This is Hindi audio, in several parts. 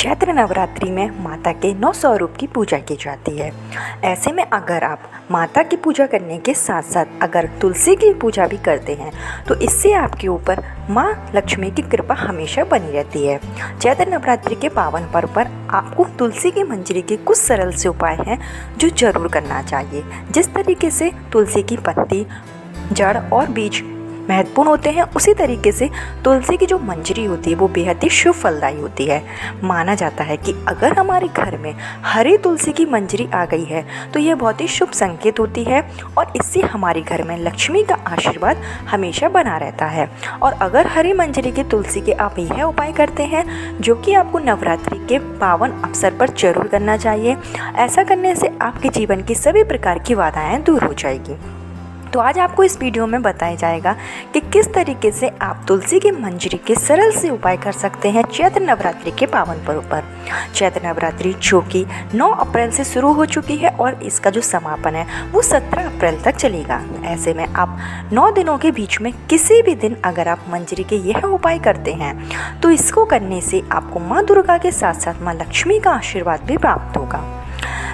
चैत्र नवरात्रि में माता के 9 स्वरूप की पूजा की जाती है। ऐसे में अगर आप माता की पूजा करने के साथ साथ अगर तुलसी की पूजा भी करते हैं तो इससे आपके ऊपर माँ लक्ष्मी की कृपा हमेशा बनी रहती है। चैत्र नवरात्रि के पावन पर्व पर आपको तुलसी की मंजरी के कुछ सरल से उपाय हैं जो जरूर करना चाहिए। जिस तरीके से तुलसी की पत्ती, जड़ और बीज महत्वपूर्ण होते हैं, उसी तरीके से तुलसी की जो मंजरी होती है वो बेहद ही शुभ फलदायी होती है। माना जाता है कि अगर हमारे घर में हरी तुलसी की मंजरी आ गई है तो यह बहुत ही शुभ संकेत होती है और इससे हमारे घर में लक्ष्मी का आशीर्वाद हमेशा बना रहता है। और अगर हरी मंजरी की तुलसी के आप यह उपाय करते हैं जो कि आपको नवरात्रि के पावन अवसर पर जरूर करना चाहिए, ऐसा करने से आपके जीवन की सभी प्रकार की बाधाएं दूर हो जाएगी। तो आज आपको इस वीडियो में बताया जाएगा कि किस तरीके से आप तुलसी की मंजरी के सरल से उपाय कर सकते हैं चैत्र नवरात्रि के पावन पर्व पर। चैत्र नवरात्रि जो कि 9 अप्रैल से शुरू हो चुकी है और इसका जो समापन है वो 17 अप्रैल तक चलेगा। ऐसे में आप 9 दिनों के बीच में किसी भी दिन अगर आप मंजरी के यह उपाय करते हैं तो इसको करने से आपको माँ दुर्गा के साथ साथ माँ लक्ष्मी का आशीर्वाद भी प्राप्त होगा।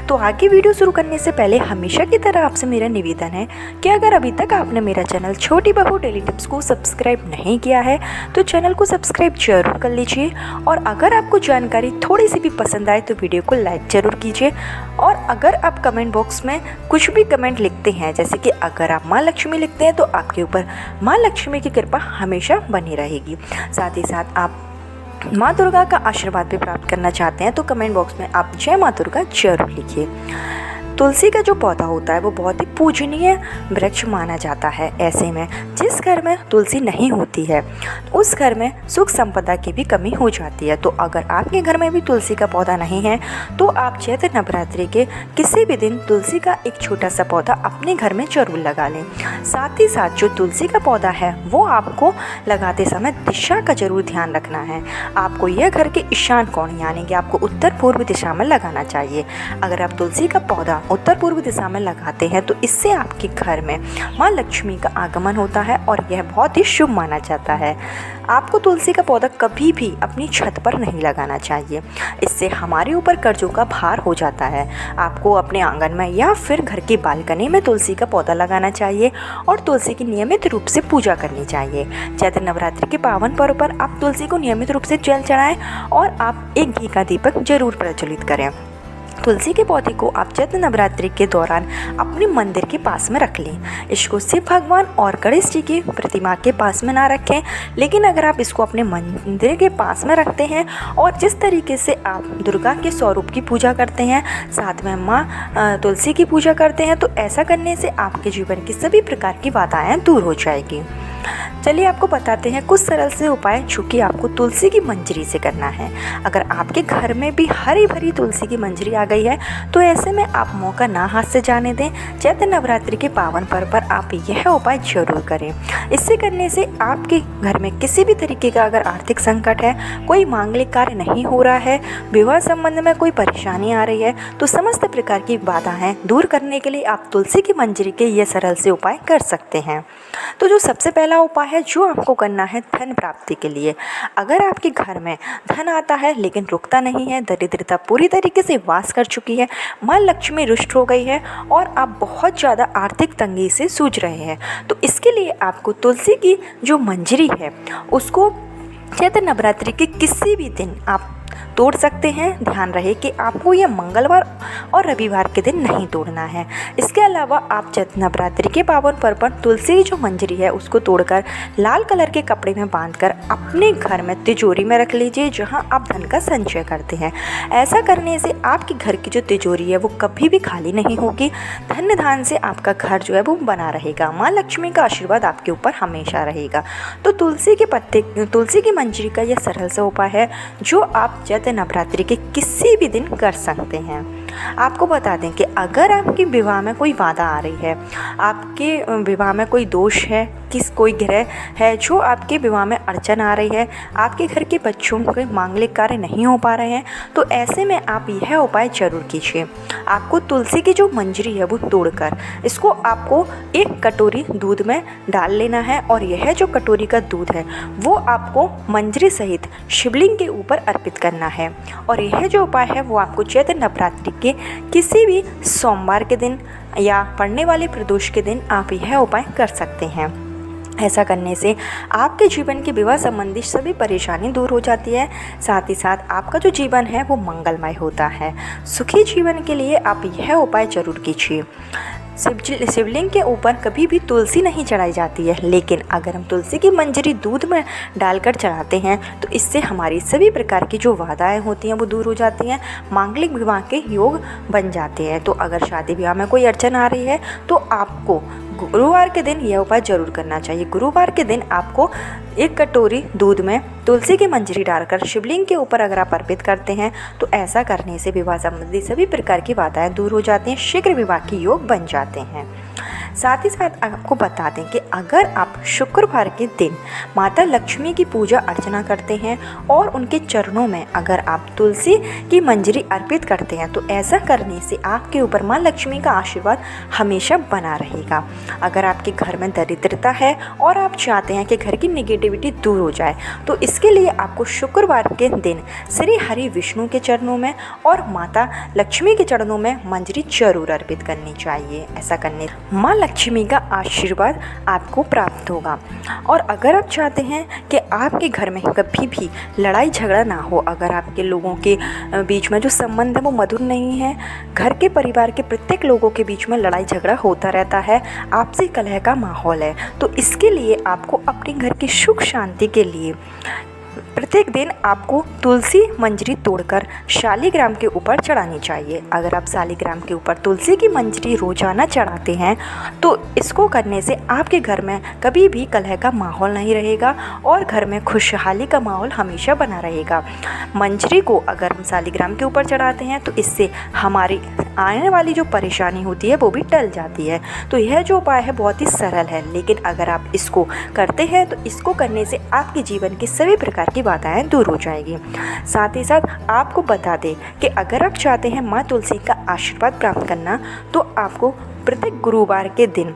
तो आगे वीडियो शुरू करने से पहले हमेशा की तरह आपसे मेरा निवेदन है कि अगर अभी तक आपने मेरा चैनल छोटी बहू डेली टिप्स को सब्सक्राइब नहीं किया है तो चैनल को सब्सक्राइब जरूर कर लीजिए। और अगर आपको जानकारी थोड़ी सी भी पसंद आए तो वीडियो को लाइक जरूर कीजिए। और अगर आप कमेंट बॉक्स में कुछ भी कमेंट लिखते हैं, जैसे कि अगर आप माँ लक्ष्मी लिखते हैं, तो आपके ऊपर माँ लक्ष्मी की कृपा हमेशा बनी रहेगी। साथ ही साथ आप माँ दुर्गा का आशीर्वाद भी प्राप्त करना चाहते हैं तो कमेंट बॉक्स में आप जय माँ दुर्गा जरूर लिखिए। तुलसी का जो पौधा होता है वो बहुत ही पूजनीय वृक्ष माना जाता है। ऐसे में जिस घर में तुलसी नहीं होती है उस घर में सुख संपदा की भी कमी हो जाती है। तो अगर आपके घर में भी तुलसी का पौधा नहीं है तो आप चैत्र नवरात्रि के किसी भी दिन तुलसी का एक छोटा सा पौधा अपने घर में जरूर लगा लें। साथ ही साथ जो तुलसी का पौधा है वो आपको लगाते समय दिशा का जरूर ध्यान रखना है। आपको यह घर के ईशान कोण यानी कि आपको उत्तर पूर्व दिशा में लगाना चाहिए। अगर आप तुलसी का पौधा उत्तर पूर्व दिशा में लगाते हैं तो इससे आपके घर में माँ लक्ष्मी का आगमन होता है और यह बहुत ही शुभ माना जाता है। आपको तुलसी का पौधा कभी भी अपनी छत पर नहीं लगाना चाहिए, इससे हमारे ऊपर कर्जों का भार हो जाता है। आपको अपने आंगन में या फिर घर की बालकनी में तुलसी का पौधा लगाना चाहिए और तुलसी की नियमित रूप से पूजा करनी चाहिए। चैत्र नवरात्रि के पावन पर्व पर आप तुलसी को नियमित रूप से जल चढ़ाएं और आप एक घी का दीपक जरूर प्रज्वलित करें। तुलसी के पौधे को आप चैत्र नवरात्रि के दौरान अपने मंदिर के पास में रख लें। इसको शिव भगवान और गणेश जी की प्रतिमा के पास में ना रखें, लेकिन अगर आप इसको अपने मंदिर के पास में रखते हैं और जिस तरीके से आप दुर्गा के स्वरूप की पूजा करते हैं, साथ में माँ तुलसी की पूजा करते हैं, तो ऐसा करने से आपके जीवन की सभी प्रकार की बाधाएं दूर हो जाएगी। चलिए आपको बताते हैं कुछ सरल से उपाय जो कि आपको तुलसी की मंजरी से करना है। अगर आपके घर में भी हरी भरी तुलसी की मंजरी आ गई है तो ऐसे में आप मौका ना हाथ से जाने दें। चैत्र नवरात्रि के पावन पर्व पर आप यह उपाय जरूर करें। इससे करने से आपके घर में किसी भी तरीके का अगर आर्थिक संकट है, कोई मांगलिक कार्य नहीं हो रहा है, विवाह संबंध में कोई परेशानी आ रही है, तो समस्त प्रकार की बाधाएं दूर करने के लिए आप तुलसी की मंजरी के ये सरल से उपाय कर सकते हैं। तो जो सबसे पहला उपाय है जो आपको करना है धन प्राप्ति के लिए। अगर आपके घर में धन आता है लेकिन रुकता नहीं है, दरिद्रता पूरी तरीके से वास कर चुकी है, माँ लक्ष्मी रुष्ट हो गई है और आप बहुत ज़्यादा आर्थिक तंगी से जूझ रहे हैं, तो इसके लिए आपको तुलसी की जो मंजरी है उसको चैत्र नवरात्रि के किसी भी दिन आप तोड़ सकते हैं। ध्यान रहे कि आपको यह मंगलवार और रविवार के दिन नहीं तोड़ना है। इसके अलावा आप चैत्र नवरात्रि के पावन पर्व पर तुलसी की जो मंजरी है उसको तोड़कर लाल कलर के कपड़े में बांधकर अपने घर में तिजोरी में रख लीजिए जहां आप धन का संचय करते हैं। ऐसा करने से आपके घर की जो तिजोरी है वो कभी भी खाली नहीं होगी। धन्य धान से आपका घर जो है वो बना रहेगा। माँ लक्ष्मी का आशीर्वाद आपके ऊपर हमेशा रहेगा। तो तुलसी की मंजरी का यह सरल सा उपाय है जो आप चैत्र नवरात्रि के किसी भी दिन कर सकते हैं। आपको बता दें कि अगर आपके विवाह में कोई बाधा आ रही है, आपके विवाह में कोई दोष है, कोई ग्रह है जो आपके विवाह में अड़चन आ रही है, आपके घर के बच्चों के मांगलिक कार्य नहीं हो पा रहे हैं, तो ऐसे में आप यह उपाय जरूर कीजिए। आपको तुलसी की जो मंजरी है वो तोड़कर इसको आपको एक कटोरी दूध में डाल लेना है और यह जो कटोरी का दूध है वो आपको मंजरी सहित शिवलिंग के ऊपर अर्पित करना है। और यह जो उपाय है वो आपको चैत्र नवरात्रि के किसी भी सोमवार के दिन या पड़ने वाले प्रदोष के दिन आप यह उपाय कर सकते हैं। ऐसा करने से आपके जीवन के विवाह संबंधी सभी परेशानी दूर हो जाती है, साथ ही साथ आपका जो जीवन है वो मंगलमय होता है। सुखी जीवन के लिए आप यह उपाय जरूर कीजिए। शिवलिंग के ऊपर कभी भी तुलसी नहीं चढ़ाई जाती है, लेकिन अगर हम तुलसी की मंजरी दूध में डालकर चढ़ाते हैं तो इससे हमारी सभी प्रकार की जो बाधाएं होती हैं वो दूर हो जाती हैं, मांगलिक विवाह के योग बन जाते हैं। तो अगर शादी विवाह में कोई अड़चन आ रही है तो आपको गुरुवार के दिन यह उपाय जरूर करना चाहिए। गुरुवार के दिन आपको एक कटोरी दूध में तुलसी की मंजरी डालकर शिवलिंग के ऊपर अगर आप अर्पित करते हैं तो ऐसा करने से विवाह संबंधी सभी प्रकार की बाधाएं दूर हो जाती हैं, शीघ्र विवाह के योग बन जाते हैं। साथ ही साथ आपको बता दें कि अगर आप शुक्रवार के दिन माता लक्ष्मी की पूजा अर्चना करते हैं और उनके चरणों में अगर आप तुलसी की मंजरी अर्पित करते हैं तो ऐसा करने से आपके ऊपर माँ लक्ष्मी का आशीर्वाद हमेशा बना रहेगा। अगर आपके घर में दरिद्रता है और आप चाहते हैं कि घर की निगेटिविटी दूर हो जाए तो इसके लिए आपको शुक्रवार के दिन श्री हरि विष्णु के चरणों में और माता लक्ष्मी के चरणों में मंजरी जरूर अर्पित करनी चाहिए। ऐसा करने माँ लक्ष्मी का आशीर्वाद आपको प्राप्त होगा। और अगर आप चाहते हैं कि आपके घर में कभी भी लड़ाई झगड़ा ना हो, अगर आपके लोगों के बीच में जो संबंध है वो मधुर नहीं है, घर के परिवार के प्रत्येक लोगों के बीच में लड़ाई झगड़ा होता रहता है, आपसी कलह का माहौल है, तो इसके लिए आपको अपने घर की सुख शांति के लिए प्रत्येक दिन आपको तुलसी मंजरी तोड़कर शालिग्राम के ऊपर चढ़ानी चाहिए। अगर आप शालिग्राम के ऊपर तुलसी की मंजरी रोजाना चढ़ाते हैं तो इसको करने से आपके घर में कभी भी कलह का माहौल नहीं रहेगा और घर में खुशहाली का माहौल हमेशा बना रहेगा। मंजरी को अगर हम शालिग्राम के ऊपर चढ़ाते हैं तो इससे हमारी आने वाली जो परेशानी होती है वो भी टल जाती है। तो यह जो उपाय है बहुत ही सरल है, लेकिन अगर आप इसको करते हैं तो इसको करने से आपके जीवन की सभी प्रकार की बाधाएं दूर हो जाएगी। साथ ही साथ आपको बता दें कि अगर आप चाहते हैं माँ तुलसी का आशीर्वाद प्राप्त करना तो आपको प्रत्येक गुरुवार के दिन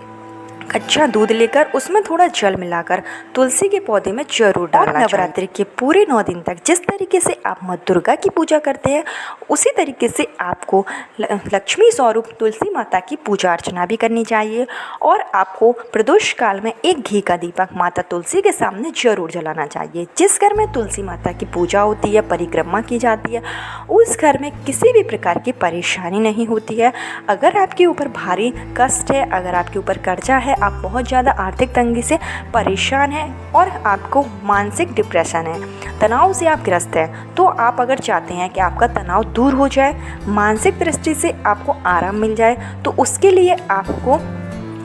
कच्चा दूध लेकर उसमें थोड़ा जल मिलाकर तुलसी के पौधे में जरूर डालना चाहिए। नवरात्रि के पूरे 9 दिन तक जिस तरीके से आप माँ दुर्गा की पूजा करते हैं उसी तरीके से आपको लक्ष्मी स्वरूप तुलसी माता की पूजा अर्चना भी करनी चाहिए और आपको प्रदोष काल में एक घी का दीपक माता तुलसी के सामने जरूर जलाना चाहिए। जिस घर में तुलसी माता की पूजा होती है, परिक्रमा की जाती है, उस घर में किसी भी प्रकार की परेशानी नहीं होती है। अगर आपके ऊपर भारी कष्ट है, अगर आपके ऊपर कर्जा है, आप बहुत ज़्यादा आर्थिक तंगी से परेशान हैं और आपको मानसिक डिप्रेशन है, तनाव से आप ग्रस्त हैं, तो आप अगर चाहते हैं कि आपका तनाव दूर हो जाए, मानसिक दृष्टि से आपको आराम मिल जाए, तो उसके लिए आपको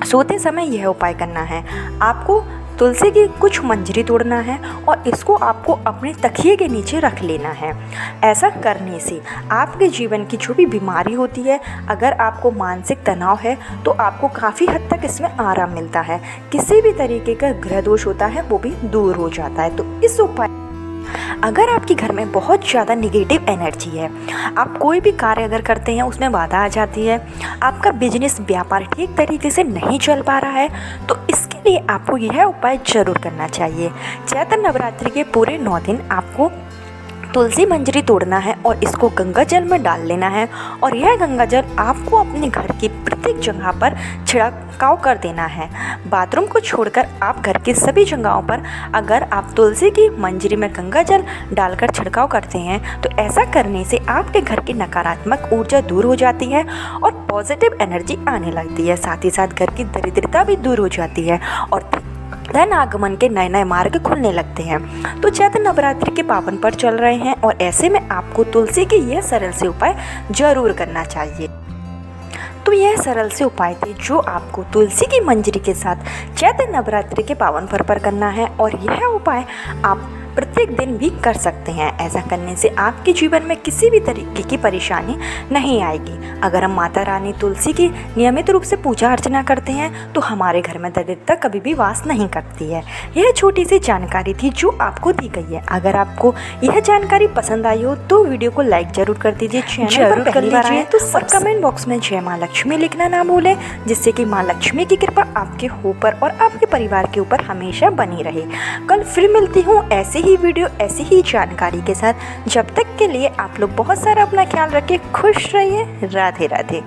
सोते समय यह उपाय करना है। आपको तुलसी की कुछ मंजरी तोड़ना है और इसको आपको अपने तकिए के नीचे रख लेना है। ऐसा करने से आपके जीवन की जो भी बीमारी होती है, अगर आपको मानसिक तनाव है तो आपको काफ़ी हद तक इसमें आराम मिलता है। किसी भी तरीके का ग्रह दोष होता है वो भी दूर हो जाता है। तो इस उपाय अगर आपके घर में बहुत ज़्यादा निगेटिव एनर्जी है, आप कोई भी कार्य अगर करते हैं उसमें बाधा आ जाती है, आपका बिजनेस व्यापार ठीक तरीके से नहीं चल पा रहा है, तो इसके लिए आपको यह उपाय जरूर करना चाहिए। चैत्र नवरात्रि के पूरे 9 दिन आपको तुलसी मंजरी तोड़ना है और इसको गंगा जल में डाल लेना है और यह गंगा जल आपको अपने घर की प्रत्येक जगह पर छिड़काव कर देना है। बाथरूम को छोड़कर आप घर की सभी जगहों पर अगर आप तुलसी की मंजरी में गंगा जल डालकर छिड़काव करते हैं तो ऐसा करने से आपके घर की नकारात्मक ऊर्जा दूर हो जाती है और पॉजिटिव एनर्जी आने लगती है। साथ ही साथ घर की दरिद्रता भी दूर हो जाती है और धन आगमन के नए नए मार्ग खुलने लगते हैं। तो चैत्र नवरात्रि के पावन पर चल रहे हैं और ऐसे में आपको तुलसी के यह सरल से उपाय जरूर करना चाहिए। तो यह सरल से उपाय थे जो आपको तुलसी की मंजरी के साथ चैत्र नवरात्रि के पावन पर्व पर करना है और यह उपाय आप प्रत्येक दिन भी कर सकते हैं। ऐसा करने से आपके जीवन में किसी भी तरीके की परेशानी नहीं आएगी। अगर हम माता रानी तुलसी की नियमित रूप से पूजा अर्चना करते हैं तो हमारे घर में दरिद्रता कभी भी वास नहीं करती है। यह छोटी सी जानकारी थी जो आपको दी गई है। अगर आपको यह जानकारी पसंद आई हो तो वीडियो को लाइक जरूर कर दीजिए, चैनल पर पहली बार आए तो और कमेंट बॉक्स में जय माँ लक्ष्मी लिखना ना भूलें, जिससे कि माँ लक्ष्मी की कृपा आपके ऊपर और आपके परिवार के ऊपर हमेशा बनी रहे। कल फिर मिलती हूँ ऐसे ही वीडियो ऐसी ही जानकारी के साथ। जब तक के लिए आप लोग बहुत सारा अपना ख्याल रखें, खुश रहिए। राधे राधे।